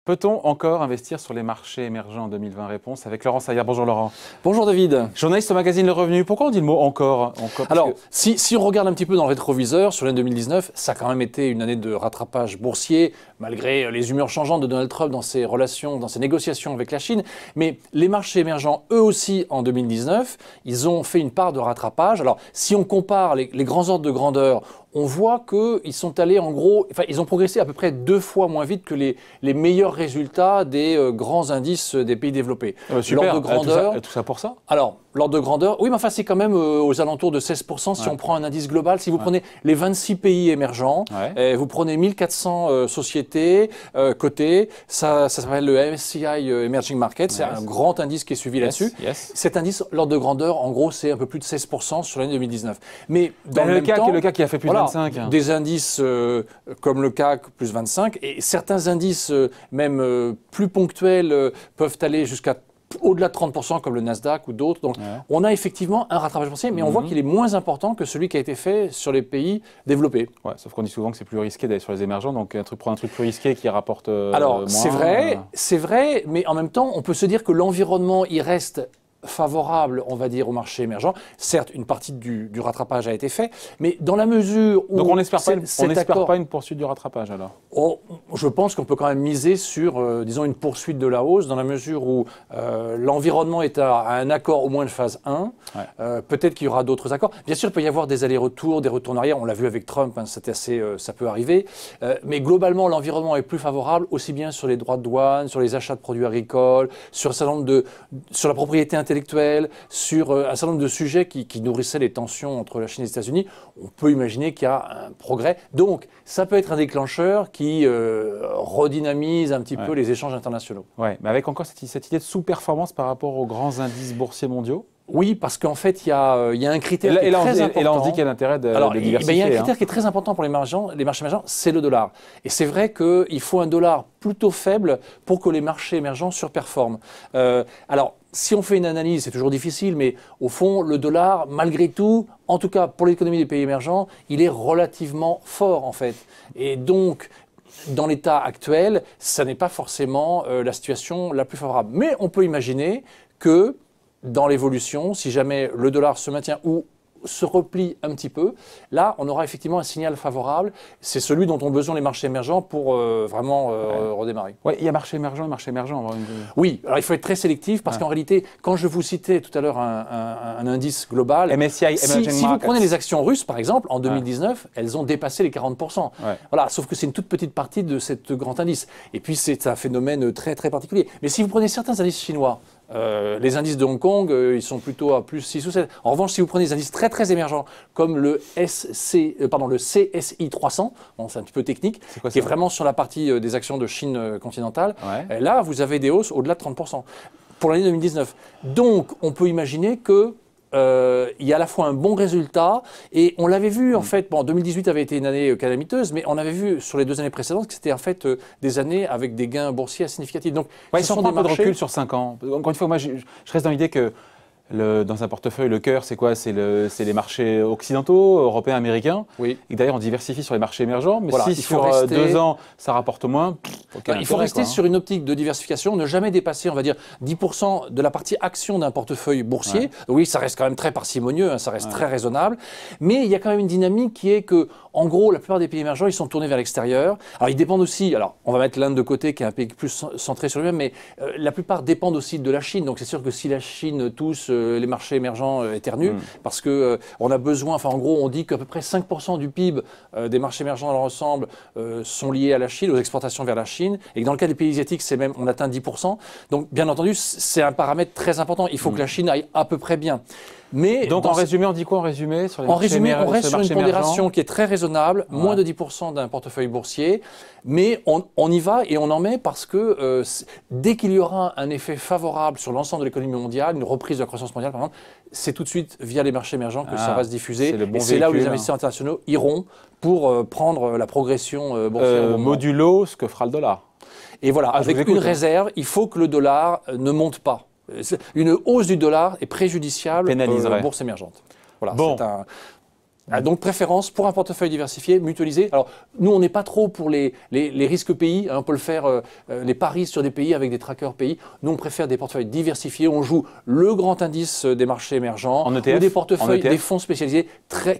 Peut-on encore investir sur les marchés émergents en 2020? Réponse avec Laurent Saillard. Bonjour Laurent. Bonjour David. Journaliste au magazine Le Revenu. Pourquoi on dit le mot encore? Alors, si on regarde un petit peu dans le rétroviseur, sur l'année 2019, ça a quand même été une année de rattrapage boursier, malgré les humeurs changeantes de Donald Trump dans ses relations, dans ses négociations avec la Chine. Mais les marchés émergents, eux aussi, en 2019, ils ont fait une part de rattrapage. Alors, si on compare les grands ordres de grandeur, on voit qu'ils sont allés en gros, enfin ils ont progressé à peu près 2 fois moins vite que les meilleurs résultats des grands indices des pays développés. Super, l'ordre de grandeur, tout ça pour ça? Alors, l'ordre de grandeur, oui mais enfin c'est quand même aux alentours de 16% si on prend un indice global. Si vous prenez les 26 pays émergents, vous prenez 1400 sociétés cotées, ça s'appelle le MSCI Emerging Markets, c'est un grand indice qui est suivi là-dessus. Cet indice, l'ordre de grandeur, en gros c'est un peu plus de 16% sur l'année 2019. Mais dans le CAC qui a fait plus de 25. Des indices comme le CAC plus 25 et certains indices même plus ponctuels peuvent aller jusqu'à au-delà de 30% comme le Nasdaq ou d'autres. Donc on a effectivement un rattrapage boursier, mais on voit qu'il est moins important que celui qui a été fait sur les pays développés. Ouais, sauf qu'on dit souvent que c'est plus risqué d'aller sur les émergents, donc prendre un truc plus risqué qui rapporte Alors moins. C'est vrai, mais en même temps on peut se dire que l'environnement il reste favorable, on va dire, au marché émergent. Certes, une partie du rattrapage a été fait, mais dans la mesure où... Donc on n'espère pas une poursuite du rattrapage alors? Je pense qu'on peut quand même miser sur, disons, une poursuite de la hausse, dans la mesure où l'environnement est à un accord au moins de phase 1. Peut-être qu'il y aura d'autres accords. Bien sûr, il peut y avoir des allers-retours, des retours en arrière. On l'a vu avec Trump, hein, ça peut arriver. Mais globalement, l'environnement est plus favorable, aussi bien sur les droits de douane, sur les achats de produits agricoles, sur un certain nombre sur la propriété intellectuelle, sur un certain nombre de sujets qui nourrissaient les tensions entre la Chine et les États-Unis. On peut imaginer qu'il y a un progrès. Donc, ça peut être un déclencheur qui redynamise un petit peu les échanges internationaux. Oui, mais avec encore cette idée de sous-performance par rapport aux grands indices boursiers mondiaux? Oui, parce qu'en fait, il y a un critère qui est très important. Et là, on se dit qu'il y a l'intérêt de diversifier. Il y a un critère qui est très important pour les marchés émergents, c'est le dollar. Et c'est vrai qu'il faut un dollar plutôt faible pour que les marchés émergents surperforment. Alors, si on fait une analyse, c'est toujours difficile, mais au fond, le dollar, malgré tout, en tout cas pour l'économie des pays émergents, il est relativement fort en fait. Et donc, dans l'état actuel, ça n'est pas forcément la situation la plus favorable. Mais on peut imaginer que dans l'évolution, si jamais le dollar se maintient ou se replie un petit peu, là, on aura effectivement un signal favorable. C'est celui dont ont besoin les marchés émergents pour vraiment redémarrer. Oui, il y a marché émergent et marché émergent. Oui, alors il faut être très sélectif parce qu'en réalité, quand je vous citais tout à l'heure un indice global, MSCI, si vous prenez les actions russes, par exemple, en 2019, elles ont dépassé les 40%. Voilà, sauf que c'est une toute petite partie de cet grand indice. Et puis, c'est un phénomène très, très particulier. Mais si vous prenez certains indices chinois, les indices de Hong Kong, ils sont plutôt à plus 6 ou 7. En revanche, si vous prenez des indices très très émergents, comme le CSI 300, bon, c'est un petit peu technique, qui est vraiment sur la partie des actions de Chine continentale, là, vous avez des hausses au-delà de 30% pour l'année 2019. Donc, on peut imaginer que il y a à la fois un bon résultat et on l'avait vu en fait, 2018 avait été une année calamiteuse, mais on avait vu sur les 2 années précédentes que c'était en fait des années avec des gains boursiers significatifs. Donc, si on prend un peu de recul sur 5 ans, encore une fois, moi je reste dans l'idée que dans un portefeuille, le cœur, c'est quoi? C'est les marchés occidentaux, européens, américains. Oui. Et d'ailleurs, on diversifie sur les marchés émergents. Mais si sur 2 ans, ça rapporte moins, il faut rester sur une optique de diversification, ne jamais dépasser, on va dire, 10% de la partie action d'un portefeuille boursier. Oui, ça reste quand même très parcimonieux, hein, ça reste très raisonnable. Mais il y a quand même une dynamique qui est que, en gros, la plupart des pays émergents, ils sont tournés vers l'extérieur. Alors, ils dépendent aussi, alors, on va mettre l'Inde de côté, qui est un pays plus centré sur lui-même, mais la plupart dépendent aussi de la Chine. Donc, c'est sûr que si la Chine tousse, les marchés émergents éternuent, parce que on a besoin, enfin en gros on dit qu'à peu près 5% du PIB des marchés émergents dans l'ensemble sont liés à la Chine, aux exportations vers la Chine, et que dans le cas des pays asiatiques, c'est même, on atteint 10%. Donc bien entendu, c'est un paramètre très important. Il faut que la Chine aille à peu près bien. Mais donc en résumé, on dit quoi en résumé sur les En résumé, on reste sur une pondération qui est très raisonnable, moins de 10% d'un portefeuille boursier, mais on y va et on en met parce que dès qu'il y aura un effet favorable sur l'ensemble de l'économie mondiale, une reprise de la croissance mondiale par exemple, c'est tout de suite via les marchés émergents que ça va se diffuser. Et c'est là où les investisseurs internationaux iront pour prendre la progression boursière. Modulo ce que fera le dollar. Et voilà, avec une réserve, il faut que le dollar ne monte pas. Une hausse du dollar est préjudiciable aux bourses émergentes. Voilà, bon. Donc préférence pour un portefeuille diversifié, mutualisé. Alors nous, on n'est pas trop pour les risques pays. On peut le faire, les paris sur des pays avec des trackers pays. Nous, on préfère des portefeuilles diversifiés. On joue le grand indice des marchés émergents en ETF, ou des portefeuilles, des fonds spécialisés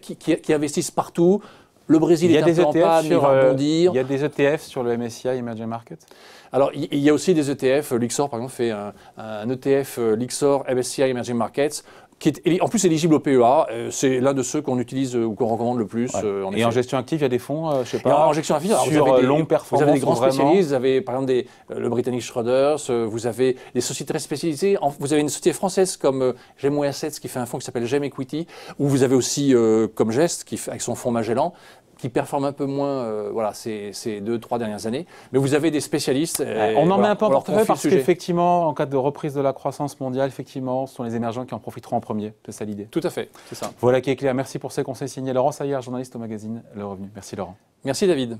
qui investissent partout. Le Brésil est un peu en panne, il va rebondir. Il y a des ETF sur le MSCI Emerging Markets? Alors, il y a aussi des ETF. Lyxor, par exemple, fait un ETF Lyxor MSCI Emerging Markets qui est en plus éligible au PEA. C'est l'un de ceux qu'on utilise ou qu'on recommande le plus. Et en gestion active, il y a des fonds, je sais pas, en gestion active, sur longue performance. Vous avez des grands spécialistes, vous avez par exemple le Britannic Schroders, vous avez des sociétés très spécialisées. Vous avez une société française comme GEM Assets qui fait un fonds qui s'appelle GEM Equity, ou vous avez aussi comme Gest avec son fonds Magellan, qui performe un peu moins ces 2-3 dernières années. Mais vous avez des spécialistes. On en met un peu en portefeuille parce qu'effectivement, en cas de reprise de la croissance mondiale, effectivement, ce sont les émergents qui en profiteront en premier. C'est ça l'idée. Tout à fait, c'est ça. Voilà qui est clair. Merci pour ces conseils signés. Laurent Saillard, journaliste au magazine Le Revenu. Merci Laurent. Merci David.